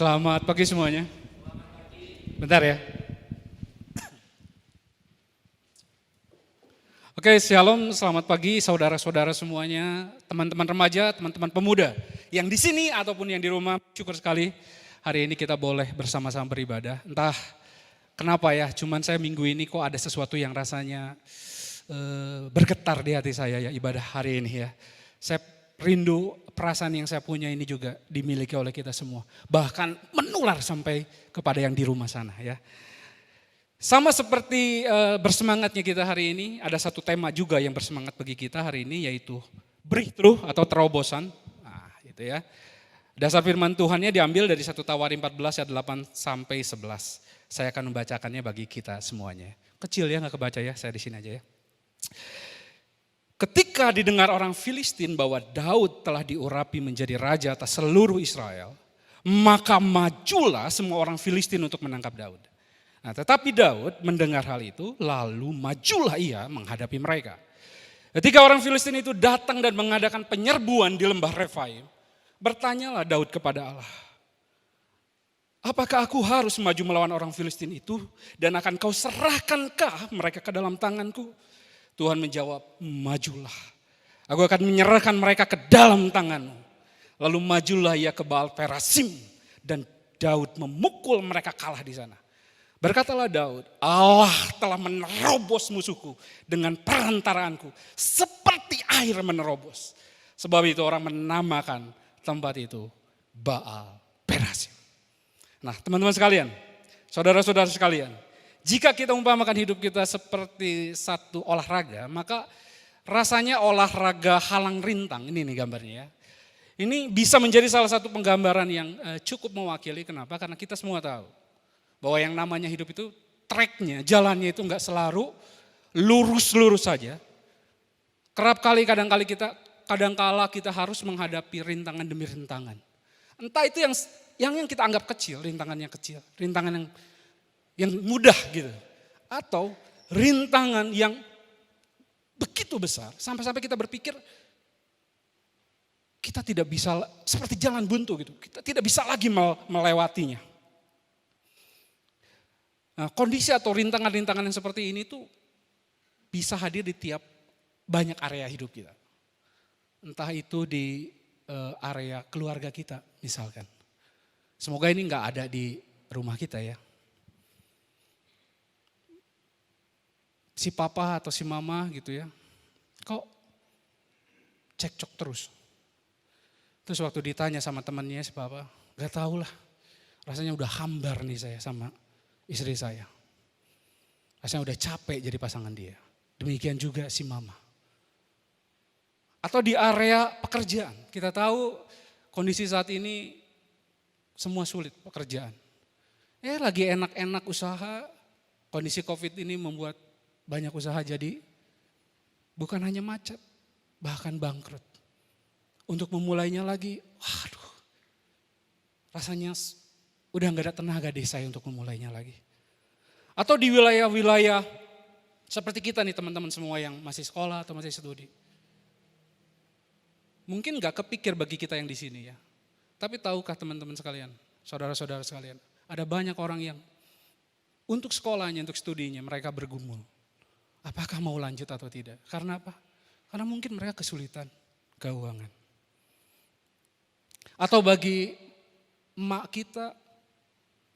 Selamat pagi semuanya. Bentar ya. Oke, shalom, selamat pagi saudara-saudara semuanya, teman-teman remaja, teman-teman pemuda yang di sini ataupun yang di rumah. Syukur sekali hari ini kita boleh bersama-sama beribadah. Entah kenapa ya, cuman saya minggu ini kok ada sesuatu yang rasanya bergetar di hati saya ya, ibadah hari ini ya. Saya rindu perasaan yang saya punya ini juga dimiliki oleh kita semua. Bahkan menular sampai kepada yang di rumah sana ya. Sama seperti bersemangatnya kita hari ini, ada satu tema juga yang bersemangat bagi kita hari ini, yaitu breakthrough atau terobosan. Nah, itu ya. Dasar firman Tuhannya diambil dari 1 Tawarim 14 ayat 8 sampai 11. Saya akan membacakannya bagi kita semuanya. Kecil ya, nggak kebaca ya, saya di sini aja ya. Ketika didengar orang Filistin bahwa Daud telah diurapi menjadi raja atas seluruh Israel, maka majulah semua orang Filistin untuk menangkap Daud. Nah, tetapi Daud mendengar hal itu, lalu majulah ia menghadapi mereka. Ketika orang Filistin itu datang dan mengadakan penyerbuan di lembah Refaim, bertanyalah Daud kepada Allah, apakah aku harus maju melawan orang Filistin itu dan akan kau serahkankah mereka ke dalam tanganku? Tuhan menjawab, majulah. Aku akan menyerahkan mereka ke dalam tanganmu. Lalu majulah ia ke Baal Perasim dan Daud memukul mereka kalah di sana. Berkatalah Daud, Allah telah menerobos musuhku dengan perantaraanku seperti air menerobos. Sebab itu orang menamakan tempat itu Baal Perasim. Nah, teman-teman sekalian, saudara-saudara sekalian, jika kita umpamakan hidup kita seperti satu olahraga, maka rasanya olahraga halang rintang, ini nih gambarnya ya. Ini bisa menjadi salah satu penggambaran yang cukup mewakili, kenapa? Karena kita semua tahu bahwa yang namanya hidup itu treknya, jalannya itu enggak selalu lurus-lurus saja. Kerap kali kadangkala kita harus menghadapi rintangan demi rintangan. Entah itu yang kita anggap kecil, rintangannya kecil, rintangan yang mudah gitu. Atau rintangan yang begitu besar sampai-sampai kita berpikir kita tidak bisa, seperti jalan buntu gitu, kita tidak bisa lagi melewatinya. Nah, kondisi atau rintangan-rintangan yang seperti ini tuh bisa hadir di tiap banyak area hidup kita. Entah itu di area keluarga kita misalkan. Semoga ini nggak ada di rumah kita ya. Si papa atau si mama gitu ya, kok cekcok terus. Terus waktu ditanya sama temannya si papa, gak tahu lah, rasanya udah hambar nih saya sama istri saya. Rasanya udah capek jadi pasangan dia. Demikian juga si mama. Atau di area pekerjaan. Kita tahu kondisi saat ini semua sulit pekerjaan. Lagi enak-enak usaha. Kondisi COVID ini membuat banyak usaha jadi bukan hanya macet, bahkan bangkrut. Untuk memulainya lagi, waduh. Rasanya udah gak ada tenaga deh saya untuk memulainya lagi. Atau di wilayah-wilayah seperti kita nih teman-teman semua yang masih sekolah atau masih studi. Mungkin gak kepikir bagi kita yang di sini ya. Tapi tahukah teman-teman sekalian, saudara-saudara sekalian, ada banyak orang yang untuk sekolahnya, untuk studinya mereka bergumul. Apakah mau lanjut atau tidak? Karena apa? Karena mungkin mereka kesulitan keuangan. Atau bagi emak kita,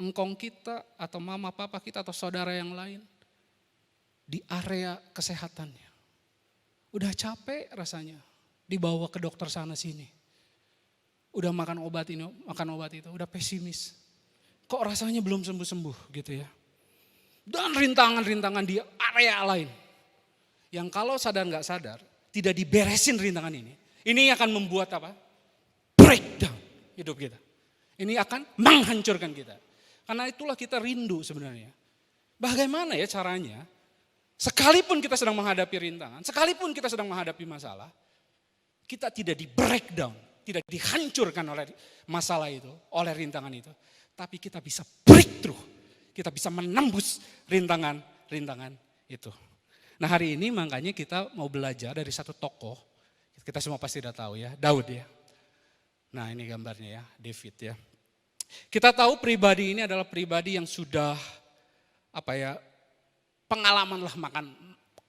engkong kita, atau mama papa kita, atau saudara yang lain. Di area kesehatannya. Udah capek rasanya. Dibawa ke dokter sana sini. Udah makan obat ini, makan obat itu. Udah pesimis. Kok rasanya belum sembuh-sembuh gitu ya. Dan rintangan-rintangan di area lain. Yang kalau sadar nggak sadar, tidak diberesin rintangan ini. Ini akan membuat apa? Breakdown hidup kita. Ini akan menghancurkan kita. Karena itulah kita rindu sebenarnya. Bagaimana ya caranya? Sekalipun kita sedang menghadapi rintangan, sekalipun kita sedang menghadapi masalah, kita tidak di breakdown, tidak dihancurkan oleh masalah itu, oleh rintangan itu. Tapi kita bisa breakthrough. Kita bisa menembus rintangan itu. Nah hari ini makanya kita mau belajar dari satu tokoh. Kita semua pasti sudah tahu ya, Daud ya. Nah ini gambarnya ya, David ya. Kita tahu pribadi ini adalah pribadi yang sudah pengalaman lah makan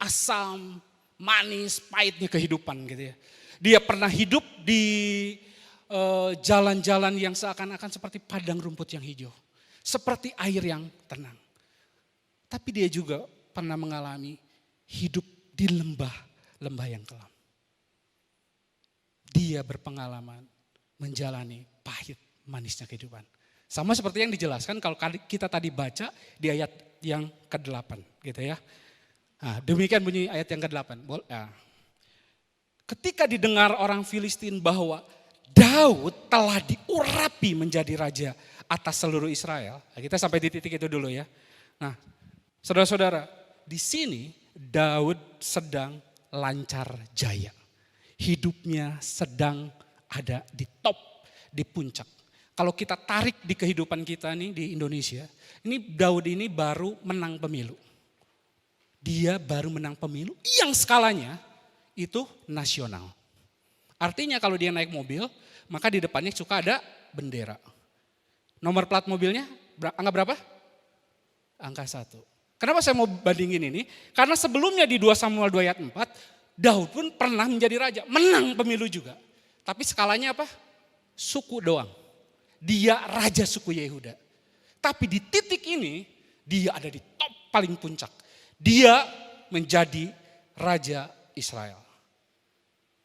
asam, manis, pahitnya kehidupan gitu ya. Dia pernah hidup di jalan-jalan yang seakan-akan seperti padang rumput yang hijau. Seperti air yang tenang. Tapi dia juga pernah mengalami hidup di lembah yang kelam. Dia berpengalaman menjalani pahit manisnya kehidupan. Sama seperti yang dijelaskan kalau kita tadi baca di ayat yang ke-8 gitu ya. Nah, demikian bunyi ayat yang ke-8. Ketika didengar orang Filistin bahwa Daud telah diurapi menjadi raja atas seluruh Israel. Nah, kita sampai di titik itu dulu ya. Nah, saudara-saudara, di sini Daud sedang lancar jaya. Hidupnya sedang ada di top, di puncak. Kalau kita tarik di kehidupan kita nih di Indonesia, ini Daud ini baru menang pemilu. Dia baru menang pemilu yang skalanya itu nasional. Artinya kalau dia naik mobil, maka di depannya suka ada bendera. Nomor plat mobilnya angka berapa? Angka 1. Kenapa saya mau bandingin ini? Karena sebelumnya di 2 Samuel 2 ayat 4, Daud pun pernah menjadi raja, menang pemilu juga. Tapi skalanya apa? Suku doang. Dia raja suku Yehuda. Tapi di titik ini, dia ada di top paling puncak. Dia menjadi raja Israel.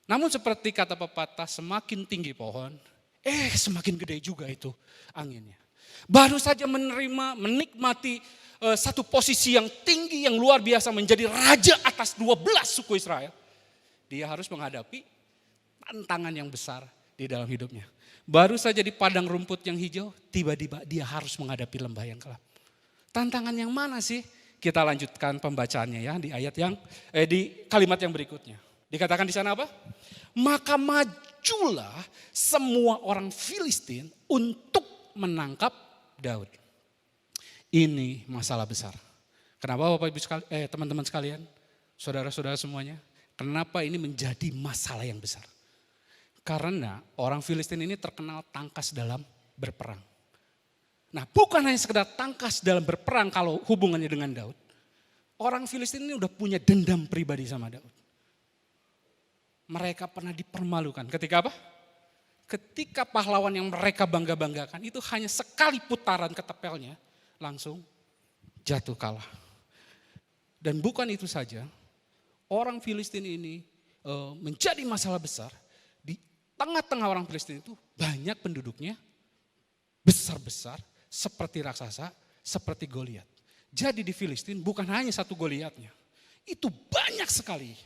Namun seperti kata pepatah, semakin tinggi pohon, semakin gede juga itu anginnya. Baru saja menikmati satu posisi yang tinggi, yang luar biasa, menjadi raja atas 12 suku Israel. Dia harus menghadapi tantangan yang besar di dalam hidupnya. Baru saja di padang rumput yang hijau, tiba-tiba dia harus menghadapi lembah yang gelap. Tantangan yang mana sih? Kita lanjutkan pembacaannya ya di ayat di kalimat yang berikutnya. Dikatakan di sana apa? Maka majulah semua orang Filistin untuk menangkap Daud. Ini masalah besar. Kenapa Bapak Ibu teman-teman sekalian, saudara-saudara semuanya? Kenapa ini menjadi masalah yang besar? Karena orang Filistin ini terkenal tangkas dalam berperang. Nah, bukan hanya sekedar tangkas dalam berperang kalau hubungannya dengan Daud. Orang Filistin ini udah punya dendam pribadi sama Daud. Mereka pernah dipermalukan. Ketika apa? Ketika pahlawan yang mereka bangga-banggakan itu hanya sekali putaran ketepelnya langsung jatuh kalah. Dan bukan itu saja, orang Filistin ini menjadi masalah besar. Di tengah-tengah orang Filistin itu banyak penduduknya besar-besar seperti raksasa, seperti Goliat. Jadi di Filistin bukan hanya satu Goliatnya, itu banyak sekali.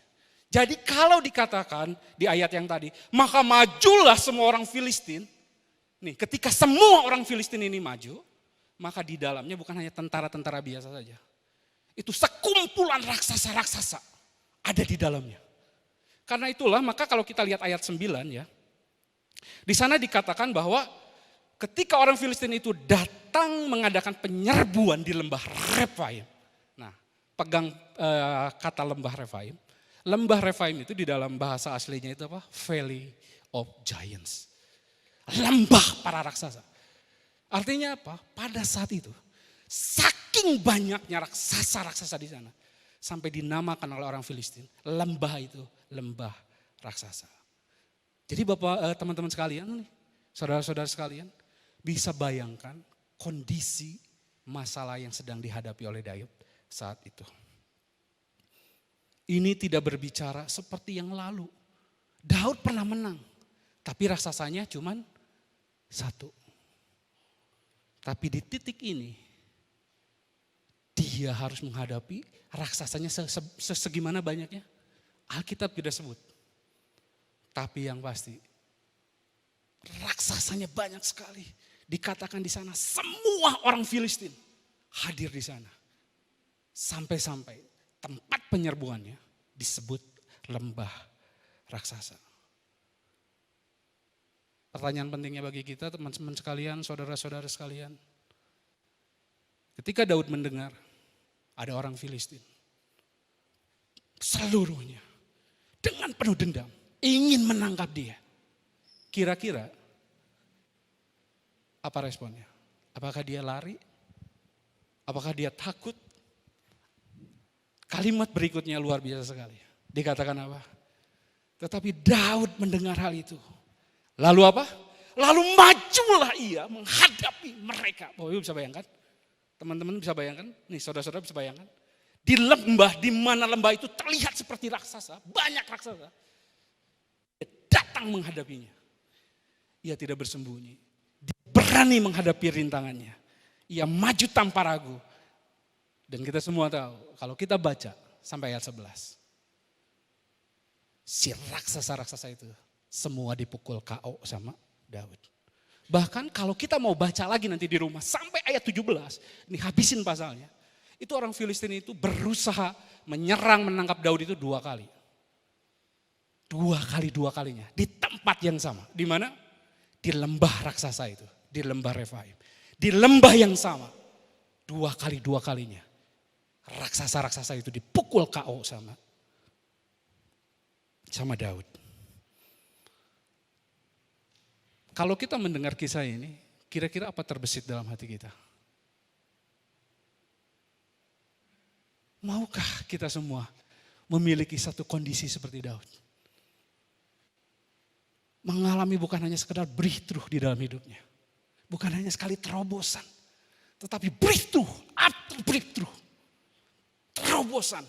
Jadi kalau dikatakan di ayat yang tadi, maka majulah semua orang Filistin. Nih, ketika semua orang Filistin ini maju, maka di dalamnya bukan hanya tentara-tentara biasa saja. Itu sekumpulan raksasa-raksasa ada di dalamnya. Karena itulah maka kalau kita lihat ayat 9 ya. Di sana dikatakan bahwa ketika orang Filistin itu datang mengadakan penyerbuan di lembah Refaim. Nah, pegang kata lembah Refaim. Lembah Refaim itu di dalam bahasa aslinya itu apa? Valley of Giants. Lembah para raksasa. Artinya apa? Pada saat itu saking banyaknya raksasa-raksasa di sana. Sampai dinamakan oleh orang Filistin. Lembah itu lembah raksasa. Jadi Bapak teman-teman sekalian nih, saudara-saudara sekalian, bisa bayangkan kondisi masalah yang sedang dihadapi oleh Daud saat itu. Ini tidak berbicara seperti yang lalu. Daud pernah menang, tapi raksasanya cuman satu. Tapi di titik ini, dia harus menghadapi raksasanya segimana banyaknya. Alkitab tidak sebut. Tapi yang pasti, raksasanya banyak sekali. Dikatakan di sana semua orang Filistin hadir di sana. Sampai-sampai tempat penyerbuannya disebut lembah raksasa. Pertanyaan pentingnya bagi kita teman-teman sekalian, saudara-saudara sekalian. Ketika Daud mendengar ada orang Filistin, seluruhnya dengan penuh dendam ingin menangkap dia. Kira-kira Apa responnya? Apakah dia lari? Apakah dia takut? Kalimat berikutnya luar biasa sekali. Dikatakan apa? Tetapi Daud mendengar hal itu. Lalu apa? Lalu majulah ia menghadapi mereka. Oh, ibu bisa bayangkan? Teman-teman bisa bayangkan? Nih saudara-saudara bisa bayangkan? Di lembah, di mana lembah itu terlihat seperti raksasa. Banyak raksasa. Dia datang menghadapinya. Ia tidak bersembunyi. Dia berani menghadapi rintangannya. Ia maju tanpa ragu. Dan kita semua tahu, kalau kita baca sampai ayat 11. Si raksasa-raksasa itu semua dipukul KO sama Daud. Bahkan kalau kita mau baca lagi nanti di rumah sampai ayat 17, ini habisin pasalnya. Itu orang Filistin itu berusaha menyerang menangkap Daud itu 2 kali. 2 kalinya di tempat yang sama. Di mana? Di lembah raksasa itu, di lembah Refaim. Di lembah yang sama. 2 kalinya. Raksasa-raksasa itu dipukul KO sama Daud. Kalau kita mendengar kisah ini, kira-kira apa terbesit dalam hati kita? Maukah kita semua memiliki satu kondisi seperti Daud? Mengalami bukan hanya sekedar breakthrough di dalam hidupnya. Bukan hanya sekali terobosan. Tetapi breakthrough, after breakthrough. Terobosan.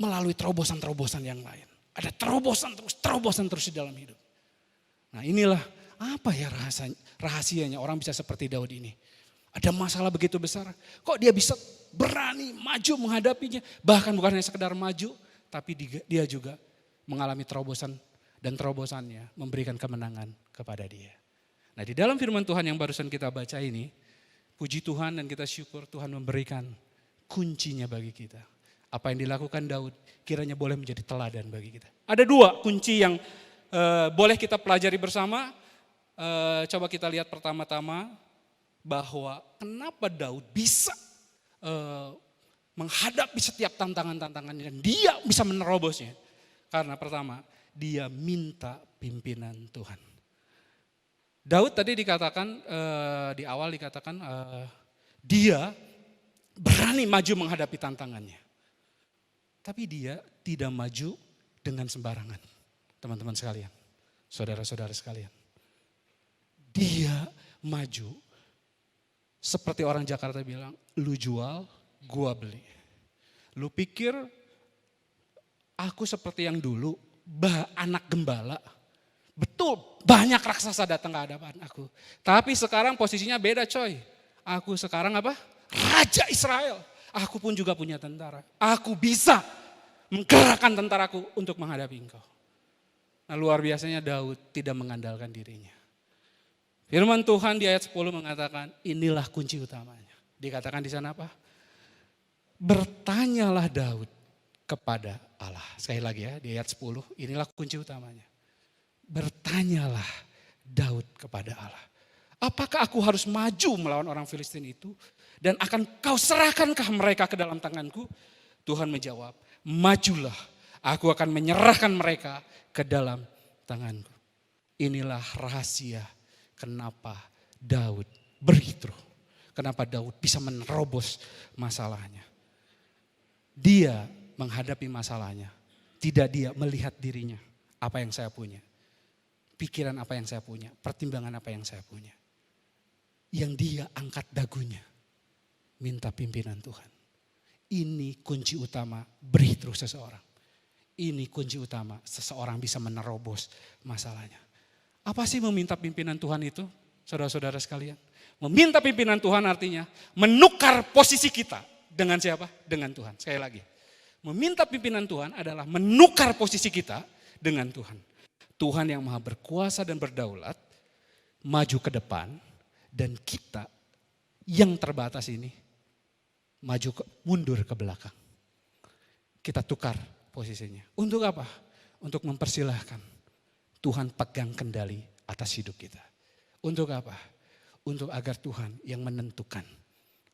Melalui terobosan-terobosan yang lain. Ada terobosan terus di dalam hidup. Nah inilah apa ya rahasianya orang bisa seperti Daud ini. Ada masalah begitu besar. Kok dia bisa berani maju menghadapinya. Bahkan bukan hanya sekedar maju. Tapi dia juga mengalami terobosan. Dan terobosannya memberikan kemenangan kepada dia. Nah di dalam firman Tuhan yang barusan kita baca ini. Puji Tuhan dan kita syukur Tuhan memberikan kuncinya bagi kita. Apa yang dilakukan Daud kiranya boleh menjadi teladan bagi kita. Ada 2 kunci yang boleh kita pelajari bersama. Coba kita lihat pertama-tama bahwa kenapa Daud bisa menghadapi setiap tantangan-tantangannya dan dia bisa menerobosnya. Karena pertama, dia minta pimpinan Tuhan. Daud tadi dikatakan, di awal dikatakan dia berani maju menghadapi tantangannya. Tapi dia tidak maju dengan sembarangan. Teman-teman sekalian, saudara-saudara sekalian. Dia maju seperti orang Jakarta bilang, lu jual, gua beli. Lu pikir aku seperti yang dulu, anak gembala. Betul, banyak raksasa datang ke hadapan aku. Tapi sekarang posisinya beda coy. Aku sekarang apa? Raja Israel. Aku pun juga punya tentara. Aku bisa menggerakkan tentaraku untuk menghadapi engkau. Nah luar biasanya Daud tidak mengandalkan dirinya. Firman Tuhan di ayat 10 mengatakan inilah kunci utamanya. Dikatakan di sana apa? Bertanyalah Daud kepada Allah. Sekali lagi ya di ayat 10 inilah kunci utamanya. Bertanyalah Daud kepada Allah. Apakah aku harus maju melawan orang Filistin itu? Dan akan kau serahkankah mereka ke dalam tanganku? Tuhan menjawab, majulah, aku akan menyerahkan mereka ke dalam tanganku. Inilah rahasia kenapa Daud breakthrough. Kenapa Daud bisa menerobos masalahnya. Dia menghadapi masalahnya. Tidak dia melihat dirinya, apa yang saya punya. Pikiran apa yang saya punya, pertimbangan apa yang saya punya. Yang dia angkat dagunya. Minta pimpinan Tuhan. Ini kunci utama breakthrough seseorang. Ini kunci utama seseorang bisa menerobos masalahnya. Apa sih meminta pimpinan Tuhan itu? Saudara-saudara sekalian. Meminta pimpinan Tuhan artinya menukar posisi kita. Dengan siapa? Dengan Tuhan. Sekali lagi. Meminta pimpinan Tuhan adalah menukar posisi kita dengan Tuhan. Tuhan yang maha berkuasa dan berdaulat. Maju ke depan. Dan kita yang terbatas ini mundur ke belakang. Kita tukar posisinya. Untuk apa? Untuk mempersilahkan Tuhan pegang kendali atas hidup kita. Untuk apa? Untuk agar Tuhan yang menentukan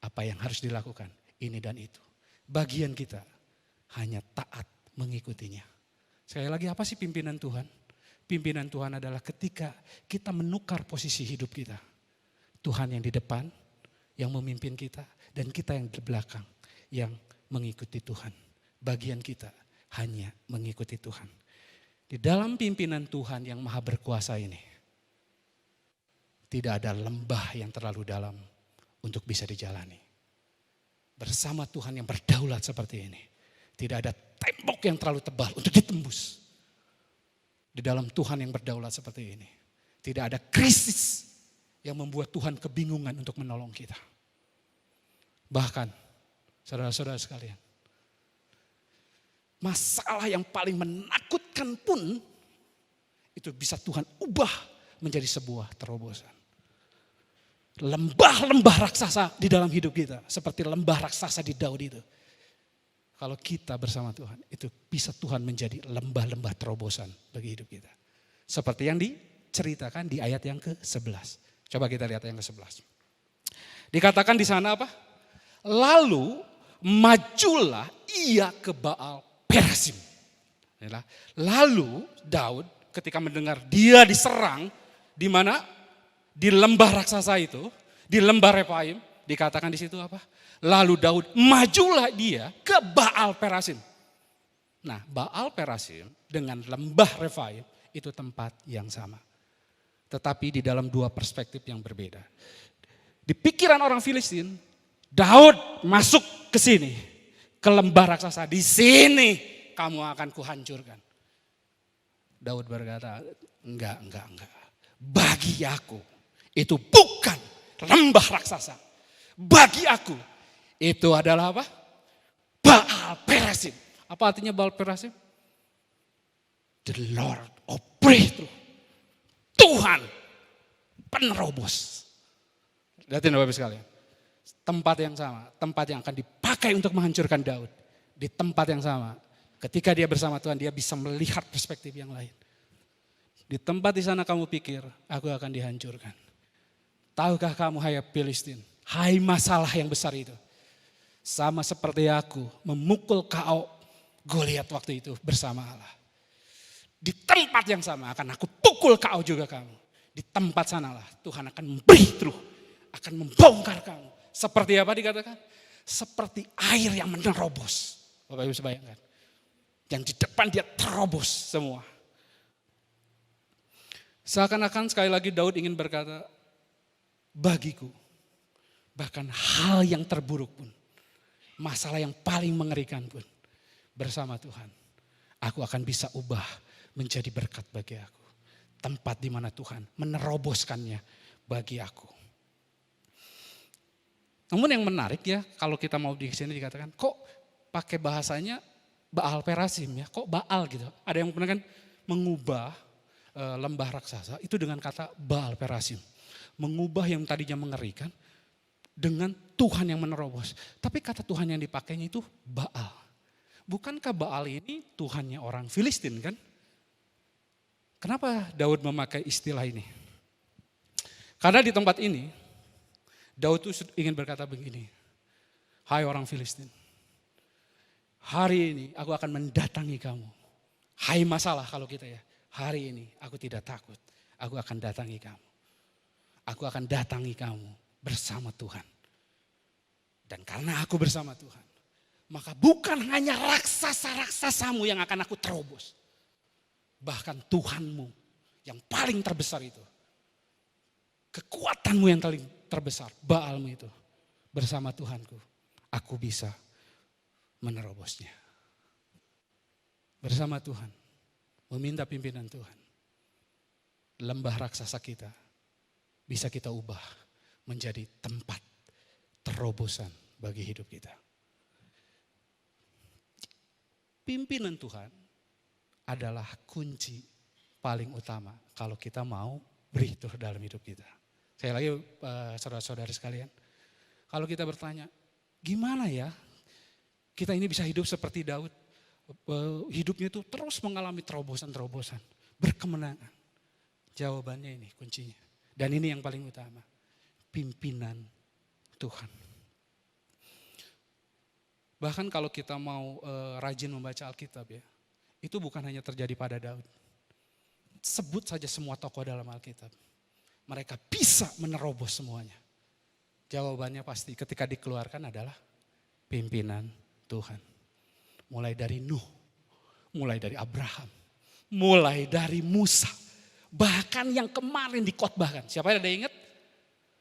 apa yang harus dilakukan. Ini dan itu. Bagian kita hanya taat mengikutinya. Sekali lagi apa sih pimpinan Tuhan? Pimpinan Tuhan adalah ketika kita menukar posisi hidup kita. Tuhan yang di depan, yang memimpin kita, dan kita yang di belakang, yang mengikuti Tuhan. Bagian kita hanya mengikuti Tuhan. Di dalam pimpinan Tuhan yang maha berkuasa ini, tidak ada lembah yang terlalu dalam untuk bisa dijalani. Bersama Tuhan yang berdaulat seperti ini, tidak ada tembok yang terlalu tebal untuk ditembus. Di dalam Tuhan yang berdaulat seperti ini, tidak ada krisis yang membuat Tuhan kebingungan untuk menolong kita. Bahkan, saudara-saudara sekalian, masalah yang paling menakutkan pun, itu bisa Tuhan ubah menjadi sebuah terobosan. Lembah-lembah raksasa di dalam hidup kita, seperti lembah raksasa di Daud itu. Kalau kita bersama Tuhan, itu bisa Tuhan menjadi lembah-lembah terobosan bagi hidup kita. Seperti yang diceritakan di ayat yang ke-11. Coba kita lihat yang ke-11. Dikatakan di sana apa? Lalu majulah ia ke Baal Perasim. Lalu Daud ketika mendengar dia diserang, di mana? Di lembah raksasa itu, di lembah Refaim, dikatakan di situ apa? Lalu Daud majulah dia ke Baal Perasim. Nah, Baal Perasim dengan lembah Refaim itu tempat yang sama. Tetapi di dalam dua perspektif yang berbeda. Di pikiran orang Filistin, Daud masuk ke sini, ke lembah raksasa. Di sini kamu akan kuhancurkan. Daud berkata, enggak. Bagi aku itu bukan lembah raksasa. Bagi aku itu adalah apa? Baal Perasim. Apa artinya Baal Perasim? The Lord of Breakthrough. Tuhan penerobos. Lihatin Bapak sekalian. Tempat yang sama, tempat yang akan dipakai untuk menghancurkan Daud. Di tempat yang sama, ketika dia bersama Tuhan, dia bisa melihat perspektif yang lain. Di tempat di sana kamu pikir, aku akan dihancurkan. Tahukah kamu, hai Filistin, hai masalah yang besar itu. Sama seperti aku memukul kau Goliat waktu itu bersama Allah. Di tempat yang sama akan aku pukul kau juga kamu. Di tempat sanalah Tuhan akan membreakthrough, akan membongkar kamu. Seperti apa dikatakan? Seperti air yang menerobos. Bapak Ibu bisa bayangkan. Yang di depan dia terobos semua. Seakan-akan sekali lagi Daud ingin berkata, bagiku, bahkan hal yang terburuk pun, masalah yang paling mengerikan pun, bersama Tuhan, aku akan bisa ubah menjadi berkat bagi aku. Tempat di mana Tuhan meneroboskannya bagi aku. Namun yang menarik ya, kalau kita mau di sini dikatakan, kok pakai bahasanya Baal Perasim ya, kok Baal gitu. Ada yang pernah kan mengubah lembah raksasa itu dengan kata Baal Perasim. Mengubah yang tadinya mengerikan dengan Tuhan yang menerobos. Tapi kata Tuhan yang dipakainya itu Baal. Bukankah Baal ini Tuhannya orang Filistin kan? Kenapa Daud memakai istilah ini? Karena di tempat ini, Daud itu ingin berkata begini, hai orang Filistin, hari ini aku akan mendatangi kamu. Hai masalah kalau kita ya, hari ini aku tidak takut, aku akan datangi kamu. Aku akan datangi kamu bersama Tuhan. Dan karena aku bersama Tuhan, maka bukan hanya raksasa-raksasamu yang akan aku terobos. Bahkan Tuhanmu yang paling terbesar itu. Kekuatanmu yang paling terbesar, Baalmu itu. Bersama Tuhanku, aku bisa menerobosnya. Bersama Tuhan, meminta pimpinan Tuhan. Lembah raksasa kita bisa kita ubah menjadi tempat terobosan bagi hidup kita. Pimpinan Tuhan adalah kunci paling utama kalau kita mau breakthrough dalam hidup kita. Saya lagi saudara-saudara sekalian, kalau kita bertanya, gimana ya kita ini bisa hidup seperti Daud? Hidupnya itu terus mengalami terobosan-terobosan, berkemenangan. Jawabannya ini kuncinya. Dan ini yang paling utama, pimpinan Tuhan. Bahkan kalau kita mau rajin membaca Alkitab ya, itu bukan hanya terjadi pada Daud. Sebut saja semua tokoh dalam Alkitab. Mereka bisa menerobos semuanya. Jawabannya pasti ketika dikeluarkan adalah pimpinan Tuhan. Mulai dari Nuh, mulai dari Abraham, mulai dari Musa. Bahkan yang kemarin dikhotbahkan. Siapa yang ada ingat?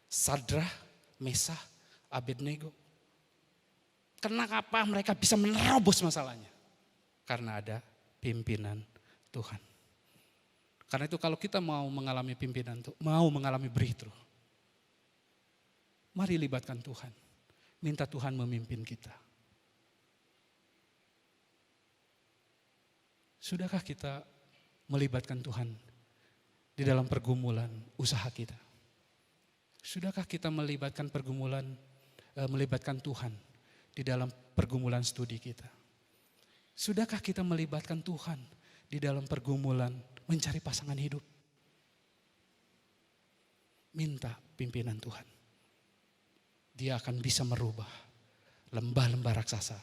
Sadrah, Mesah, Abednego. Kenapa mereka bisa menerobos masalahnya? Karena ada pimpinan Tuhan. Karena itu kalau kita mau mengalami pimpinan, mau mengalami breakthrough, mari libatkan Tuhan. Minta Tuhan memimpin kita. Sudahkah kita melibatkan Tuhan di dalam pergumulan usaha kita? Sudahkah kita melibatkan Tuhan di dalam pergumulan studi kita? Sudahkah kita melibatkan Tuhan di dalam pergumulan mencari pasangan hidup? Minta pimpinan Tuhan. Dia akan bisa merubah lembah-lembah raksasa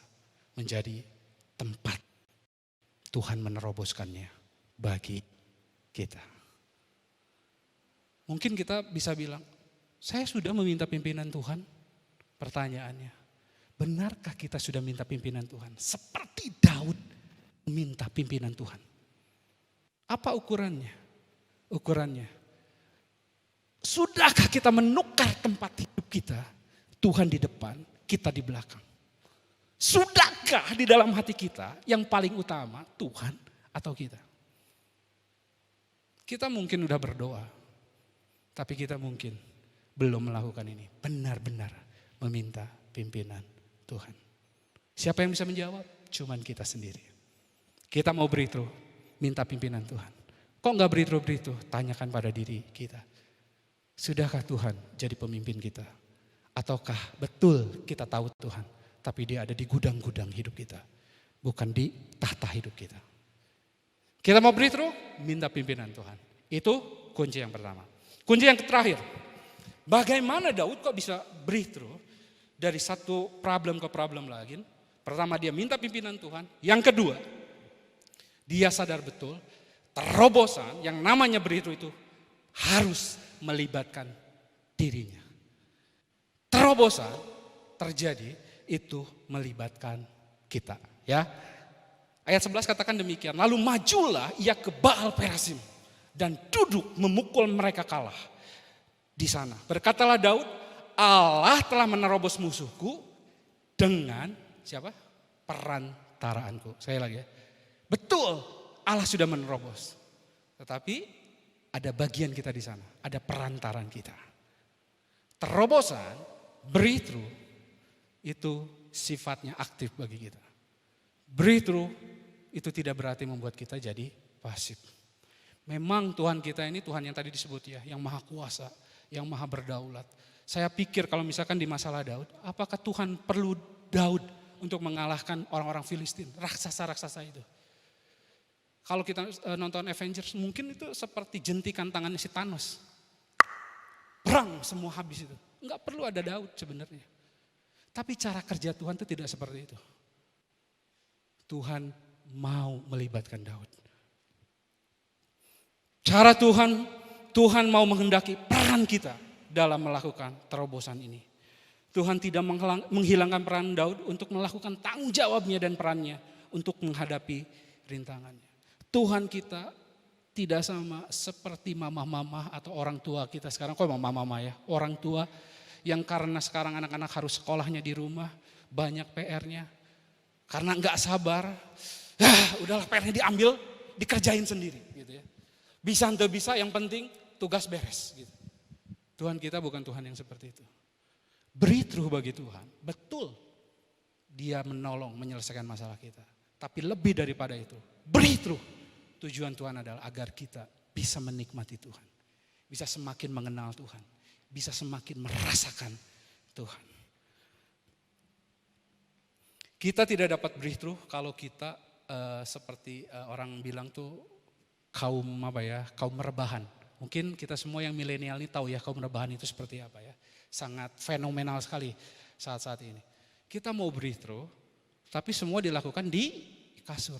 menjadi tempat Tuhan meneroboskannya bagi kita. Mungkin kita bisa bilang, saya sudah meminta pimpinan Tuhan. Pertanyaannya, benarkah kita sudah minta pimpinan Tuhan? Seperti Daud meminta pimpinan Tuhan. Apa ukurannya? Ukurannya, sudahkah kita menukar tempat hidup kita? Tuhan di depan, kita di belakang. Sudahkah di dalam hati kita yang paling utama Tuhan atau kita? Kita mungkin udah berdoa, tapi kita mungkin belum melakukan ini. Benar-benar meminta pimpinan Tuhan. Siapa yang bisa menjawab? Cuman kita sendiri. Kita mau breakthrough, minta pimpinan Tuhan. Kok gak breakthrough? Tanyakan pada diri kita. Sudahkah Tuhan jadi pemimpin kita? Ataukah betul kita tahu Tuhan, tapi dia ada di gudang-gudang hidup kita, bukan di tahta hidup kita. Kita mau breakthrough, minta pimpinan Tuhan. Itu kunci yang pertama. Kunci yang terakhir, bagaimana Daud kok bisa breakthrough dari satu problem ke problem lagi? Pertama, dia minta pimpinan Tuhan. Yang kedua, dia sadar betul terobosan yang namanya breakthrough itu harus melibatkan dirinya. Terobosan terjadi itu melibatkan kita, ya. Ayat 11 katakan demikian, lalu majulah ia ke Baal Perasim dan duduk memukul mereka kalah di sana. Berkatalah Daud, Allah telah menerobos musuhku dengan siapa? Perantaraanku. Saya lagi ya. Betul, Allah sudah menerobos. Tetapi ada bagian kita di sana, ada perantaran kita. Terobosan, breakthrough itu sifatnya aktif bagi kita. Breakthrough itu tidak berarti membuat kita jadi pasif. Memang Tuhan kita ini Tuhan yang tadi disebut ya, yang maha kuasa, yang maha berdaulat. Saya pikir kalau misalkan di masalah Daud, apakah Tuhan perlu Daud untuk mengalahkan orang-orang Filistin, raksasa-raksasa itu? Kalau kita nonton Avengers mungkin itu seperti jentikan tangannya si Thanos. Perang semua habis itu. Enggak perlu ada Daud sebenarnya. Tapi cara kerja Tuhan itu tidak seperti itu. Tuhan mau melibatkan Daud. Cara Tuhan mau menghendaki peran kita dalam melakukan terobosan ini. Tuhan tidak menghilangkan peran Daud untuk melakukan tanggung jawabnya dan perannya untuk menghadapi rintangannya. Tuhan kita tidak sama seperti mama-mama atau orang tua kita sekarang. Kok mama-mama ya? Orang tua yang karena sekarang anak-anak harus sekolahnya di rumah, banyak PR-nya. Karena enggak sabar, udahlah PR-nya diambil, dikerjain sendiri gitu ya. Bisa atau bisa, yang penting tugas beres gitu. Tuhan kita bukan Tuhan yang seperti itu. Breakthrough bagi Tuhan, betul dia menolong menyelesaikan masalah kita. Tapi lebih daripada itu, breakthrough tujuan Tuhan adalah agar kita bisa menikmati Tuhan. Bisa semakin mengenal Tuhan. Bisa semakin merasakan Tuhan. Kita tidak dapat breakthrough kalau kita seperti orang bilang tuh kaum rebahan. Mungkin kita semua yang milenial ini tahu ya kaum rebahan itu seperti apa ya. Sangat fenomenal sekali saat-saat ini. Kita mau breakthrough, tapi semua dilakukan di kasur.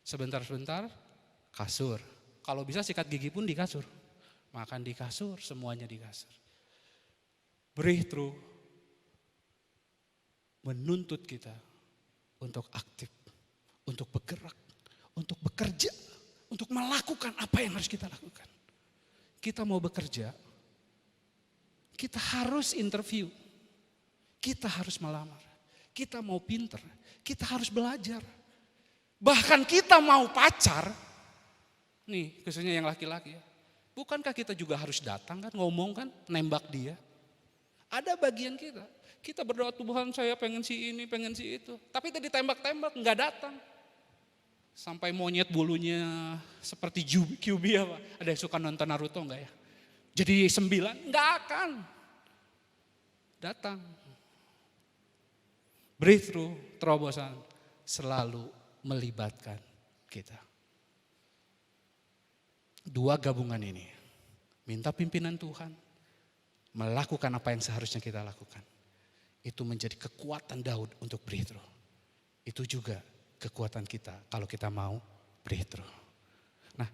Sebentar-sebentar kasur. Kalau bisa sikat gigi pun di kasur. Makan di kasur, semuanya di kasur. Breakthrough menuntut kita untuk aktif, untuk bergerak, untuk bekerja, untuk melakukan apa yang harus kita lakukan. Kita mau bekerja, kita harus interview, kita harus melamar, kita mau pinter, kita harus belajar. Bahkan kita mau pacar, nih khususnya yang laki-laki ya, bukankah kita juga harus datang kan, ngomong kan, nembak dia. Ada bagian kita. Kita berdoa, Tuhan saya pengen si ini, pengen si itu. Tapi tadi tembak-tembak, nggak datang. Sampai monyet bulunya seperti QB apa. Ada yang suka nonton Naruto nggak ya? Jadi 9, nggak akan datang. Breakthrough, terobosan selalu melibatkan kita. Dua gabungan ini, minta pimpinan Tuhan, melakukan apa yang seharusnya kita lakukan. Itu menjadi kekuatan Daud untuk breakthrough. Itu juga kekuatan kita kalau kita mau breakthrough. Nah,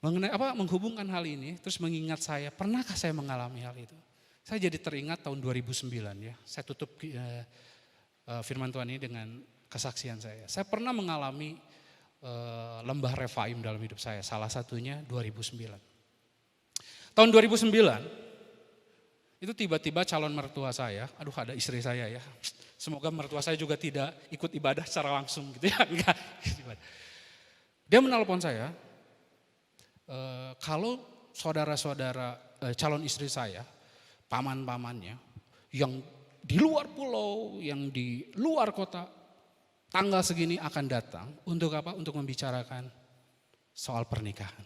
mengenai apa menghubungkan hal ini, terus mengingat saya, pernahkah saya mengalami hal itu? Saya jadi teringat tahun 2009 ya. Saya tutup firman Tuhan ini dengan kesaksian saya. Saya pernah mengalami lembah Refaim dalam hidup saya. Salah satunya 2009. Tahun 2009 itu tiba-tiba calon mertua saya, aduh ada istri saya ya, semoga mertua saya juga tidak ikut ibadah secara langsung gitu ya. Enggak. Dia menelpon saya, kalau saudara-saudara calon istri saya, paman-pamannya yang di luar pulau, yang di luar kota, tanggal segini akan datang untuk apa? Untuk membicarakan soal pernikahan.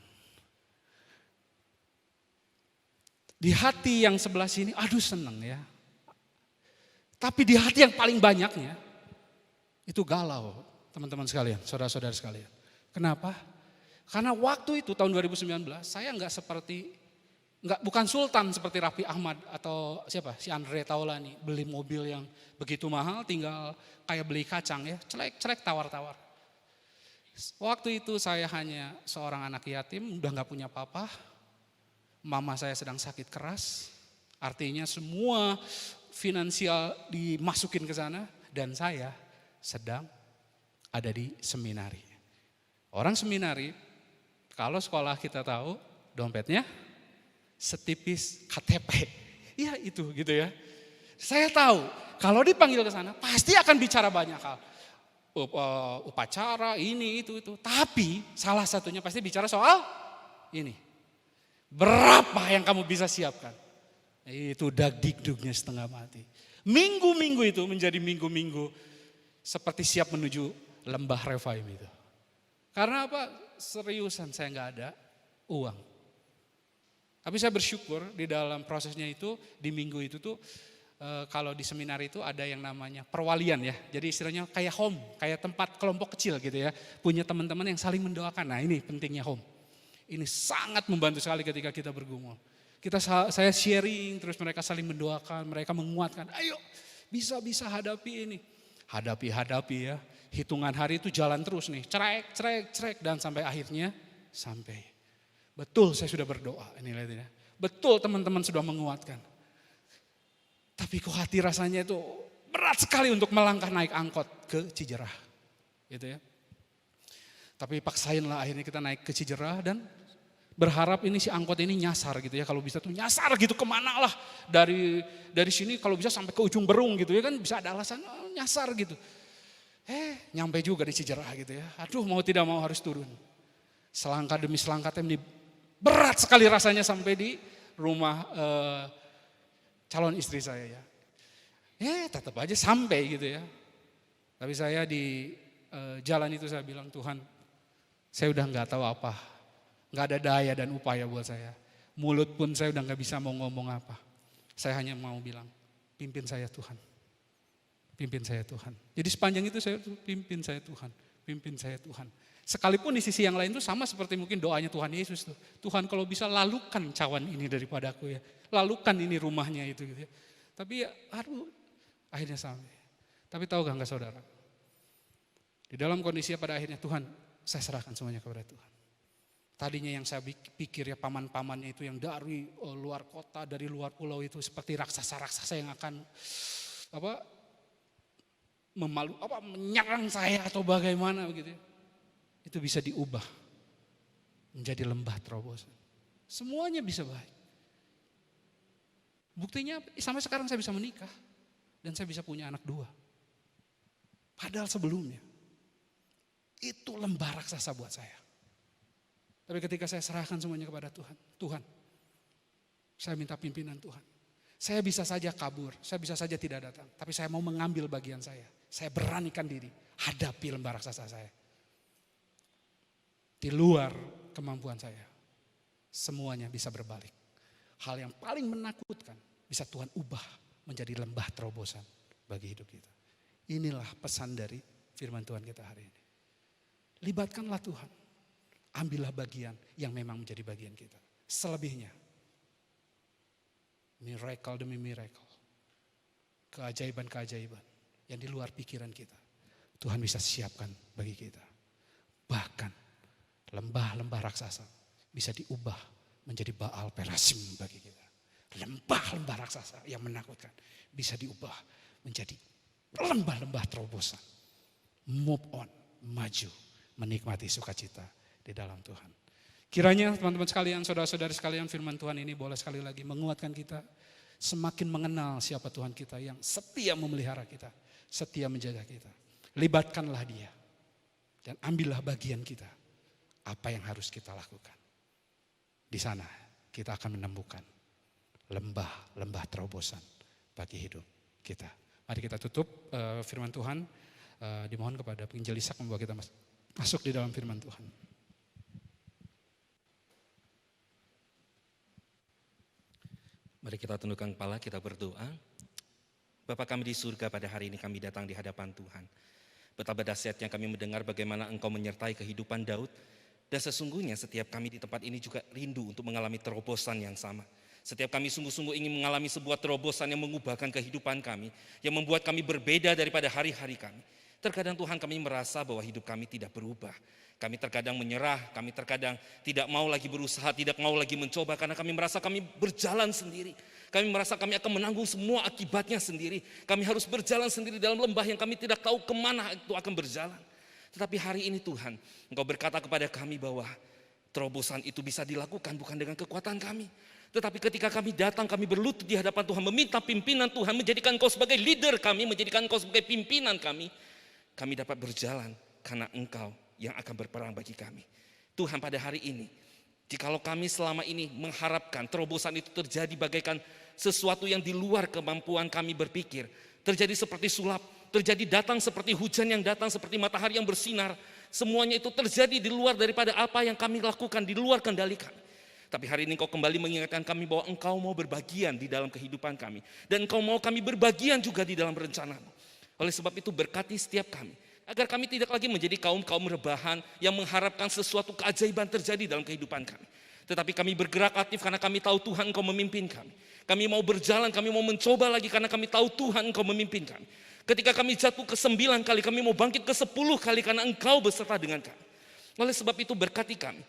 Di hati yang sebelah sini, aduh seneng ya. Tapi di hati yang paling banyaknya, itu galau teman-teman sekalian, saudara-saudara sekalian. Kenapa? Karena waktu itu tahun 2019, saya bukan sultan seperti Raffi Ahmad atau siapa, si Andre Taulani. Beli mobil yang begitu mahal, tinggal kayak beli kacang ya, celek-celek tawar-tawar. Waktu itu saya hanya seorang anak yatim, udah gak punya papa. Mama saya sedang sakit keras, artinya semua finansial dimasukin ke sana dan saya sedang ada di seminari. Orang seminari, kalau sekolah kita tahu dompetnya setipis KTP. Iya itu gitu ya. Saya tahu kalau dipanggil ke sana pasti akan bicara banyak hal. Upacara ini itu. Tapi salah satunya pasti bicara soal ini. Berapa yang kamu bisa siapkan? Itu dagdikduknya setengah mati. Minggu-minggu itu menjadi minggu-minggu seperti siap menuju lembah Refaim itu. Karena apa? Seriusan saya nggak ada uang. Tapi saya bersyukur di dalam prosesnya itu, di minggu itu tuh kalau di seminar itu ada yang namanya perwalian ya. Jadi istilahnya kayak home, kayak tempat kelompok kecil gitu ya. Punya teman-teman yang saling mendoakan. Nah ini pentingnya home. Ini sangat membantu sekali ketika kita bergumul. Saya sharing, terus mereka saling mendoakan, mereka menguatkan. Ayo, bisa hadapi ini. Hadapi ya. Hitungan hari itu jalan terus nih. Cerek. Dan sampai akhirnya sampai. Betul saya sudah berdoa. Ini lihat ya. Betul teman-teman sudah menguatkan. Tapi kok hati rasanya itu berat sekali untuk melangkah naik angkot ke Cijerah. Gitu ya. Tapi paksainlah akhirnya kita naik ke Cijerah dan berharap ini si angkot ini nyasar gitu ya. Kalau bisa tuh nyasar gitu kemana lah. Dari sini kalau bisa sampai ke ujung Berung gitu ya kan bisa ada alasan nyasar gitu. Nyampe juga di Cijerah gitu ya. Aduh mau tidak mau harus turun. Selangkah demi selangkah ini berat sekali rasanya sampai di rumah calon istri saya ya. Tetap aja sampai gitu ya. Tapi saya di jalan itu saya bilang, Tuhan saya udah gak tahu apa. Gak ada daya dan upaya buat saya. Mulut pun saya udah gak bisa mau ngomong apa. Saya hanya mau bilang, pimpin saya Tuhan. Pimpin saya Tuhan. Jadi sepanjang itu saya pimpin saya Tuhan. Pimpin saya Tuhan. Sekalipun di sisi yang lain itu sama seperti mungkin doanya Tuhan Yesus tuh. Tuhan kalau bisa lalukan cawan ini daripada aku ya. Lalukan ini rumahnya itu gitu ya. Tapi ya akhirnya sampai. Tapi tahu gak saudara? Di dalam kondisi pada akhirnya Tuhan, saya serahkan semuanya kepada Tuhan. Tadinya yang saya pikir ya paman-pamannya itu yang dari luar kota, dari luar pulau itu seperti raksasa-raksasa yang akan menyerang saya atau bagaimana begitu. Itu bisa diubah menjadi lembah terobosan. Semuanya bisa baik. Buktinya sampai sekarang saya bisa menikah dan saya bisa punya anak 2. Padahal sebelumnya itu lembah raksasa buat saya. Tapi ketika saya serahkan semuanya kepada Tuhan, Tuhan, saya minta pimpinan Tuhan. Saya bisa saja kabur, saya bisa saja tidak datang, tapi saya mau mengambil bagian saya. Saya beranikan diri, hadapi lembah raksasa saya. Di luar kemampuan saya, semuanya bisa berbalik. Hal yang paling menakutkan bisa Tuhan ubah menjadi lembah terobosan bagi hidup kita. Inilah pesan dari firman Tuhan kita hari ini. Libatkanlah Tuhan. Ambillah bagian yang memang menjadi bagian kita. Selebihnya, miracle demi miracle, keajaiban-keajaiban yang di luar pikiran kita, Tuhan bisa siapkan bagi kita. Bahkan lembah-lembah raksasa bisa diubah menjadi Baal Perasim bagi kita. Lembah-lembah raksasa yang menakutkan bisa diubah menjadi lembah-lembah terobosan. Move on, maju, menikmati sukacita di dalam Tuhan. Kiranya teman-teman sekalian, saudara-saudari sekalian, firman Tuhan ini boleh sekali lagi menguatkan kita semakin mengenal siapa Tuhan kita yang setia memelihara kita, setia menjaga kita. Libatkanlah Dia dan ambillah bagian kita. Apa yang harus kita lakukan? Di sana kita akan menemukan lembah-lembah terobosan bagi hidup kita. Mari kita tutup firman Tuhan. Dimohon kepada penginjil Ishak membawa kita masuk di dalam firman Tuhan. Mari kita tundukkan kepala, kita berdoa. Bapa kami di surga, pada hari ini kami datang di hadapan Tuhan. Betapa dahsyatnya kami mendengar bagaimana Engkau menyertai kehidupan Daud. Dan sesungguhnya setiap kami di tempat ini juga rindu untuk mengalami terobosan yang sama. Setiap kami sungguh-sungguh ingin mengalami sebuah terobosan yang mengubahkan kehidupan kami, yang membuat kami berbeda daripada hari-hari kami. Terkadang Tuhan kami merasa bahwa hidup kami tidak berubah. Kami terkadang menyerah, kami terkadang tidak mau lagi berusaha, tidak mau lagi mencoba karena kami merasa kami berjalan sendiri. Kami merasa kami akan menanggung semua akibatnya sendiri. Kami harus berjalan sendiri dalam lembah yang kami tidak tahu kemana itu akan berjalan. Tetapi hari ini Tuhan, Engkau berkata kepada kami bahwa terobosan itu bisa dilakukan bukan dengan kekuatan kami. Tetapi ketika kami datang, kami berlutut di hadapan Tuhan, meminta pimpinan Tuhan, menjadikan Engkau sebagai leader kami, menjadikan Engkau sebagai pimpinan kami. Kami dapat berjalan karena Engkau yang akan berperang bagi kami. Tuhan, pada hari ini, jikalau kami selama ini mengharapkan terobosan itu terjadi bagaikan sesuatu yang di luar kemampuan kami berpikir, terjadi seperti sulap, terjadi datang seperti hujan yang datang, seperti matahari yang bersinar, semuanya itu terjadi di luar daripada apa yang kami lakukan, di luar kendali kami. Tapi hari ini Engkau kembali mengingatkan kami bahwa Engkau mau berbagian di dalam kehidupan kami, dan Engkau mau kami berbagian juga di dalam rencana-Mu. Oleh sebab itu berkati setiap kami, agar kami tidak lagi menjadi kaum-kaum rebahan yang mengharapkan sesuatu keajaiban terjadi dalam kehidupan kami. Tetapi kami bergerak aktif karena kami tahu Tuhan Engkau memimpin kami. Kami mau berjalan, kami mau mencoba lagi karena kami tahu Tuhan Engkau memimpin kami. Ketika kami jatuh ke 9 kali, kami mau bangkit ke 10 kali karena Engkau beserta dengan kami. Oleh sebab itu berkati kami.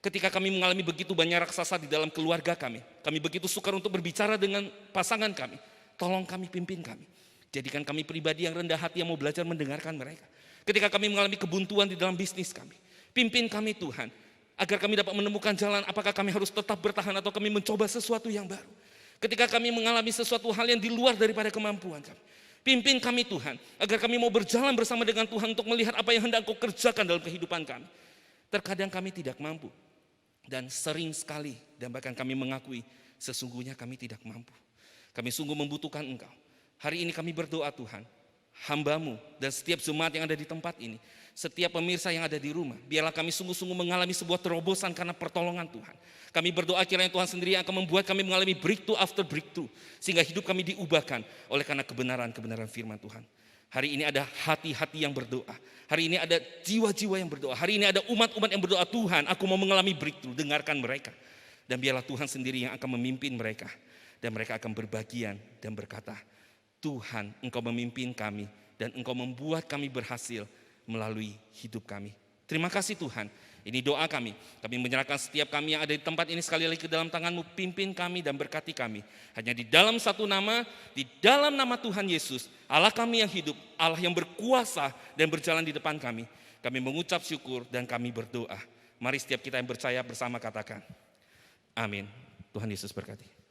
Ketika kami mengalami begitu banyak raksasa di dalam keluarga kami begitu sukar untuk berbicara dengan pasangan kami. Tolong kami, pimpin kami. Jadikan kami pribadi yang rendah hati yang mau belajar mendengarkan mereka. Ketika kami mengalami kebuntuan di dalam bisnis kami, pimpin kami Tuhan, agar kami dapat menemukan jalan apakah kami harus tetap bertahan atau kami mencoba sesuatu yang baru. Ketika kami mengalami sesuatu hal yang di luar daripada kemampuan kami, pimpin kami Tuhan, agar kami mau berjalan bersama dengan Tuhan untuk melihat apa yang hendak Engkau kerjakan dalam kehidupan kami. Terkadang kami tidak mampu, dan sering sekali, dan bahkan kami mengakui, sesungguhnya kami tidak mampu. Kami sungguh membutuhkan Engkau. Hari ini kami berdoa Tuhan, hamba-Mu dan setiap jemaat yang ada di tempat ini, setiap pemirsa yang ada di rumah, biarlah kami sungguh-sungguh mengalami sebuah terobosan karena pertolongan Tuhan. Kami berdoa kiranya Tuhan sendiri yang akan membuat kami mengalami breakthrough after breakthrough, sehingga hidup kami diubahkan oleh karena kebenaran-kebenaran firman Tuhan. Hari ini ada hati-hati yang berdoa, hari ini ada jiwa-jiwa yang berdoa, hari ini ada umat-umat yang berdoa, Tuhan aku mau mengalami breakthrough, dengarkan mereka. Dan biarlah Tuhan sendiri yang akan memimpin mereka, dan mereka akan berbagian dan berkata, Tuhan, Engkau memimpin kami dan Engkau membuat kami berhasil melalui hidup kami. Terima kasih Tuhan, Ini doa kami. Kami menyerahkan setiap kami yang ada di tempat ini sekali lagi ke dalam tangan-Mu. Pimpin kami dan berkati kami. Hanya di dalam satu nama, di dalam nama Tuhan Yesus, Allah kami yang hidup, Allah yang berkuasa dan berjalan di depan kami. Kami mengucap syukur dan kami berdoa. Mari setiap kita yang percaya bersama katakan, amin. Tuhan Yesus berkati.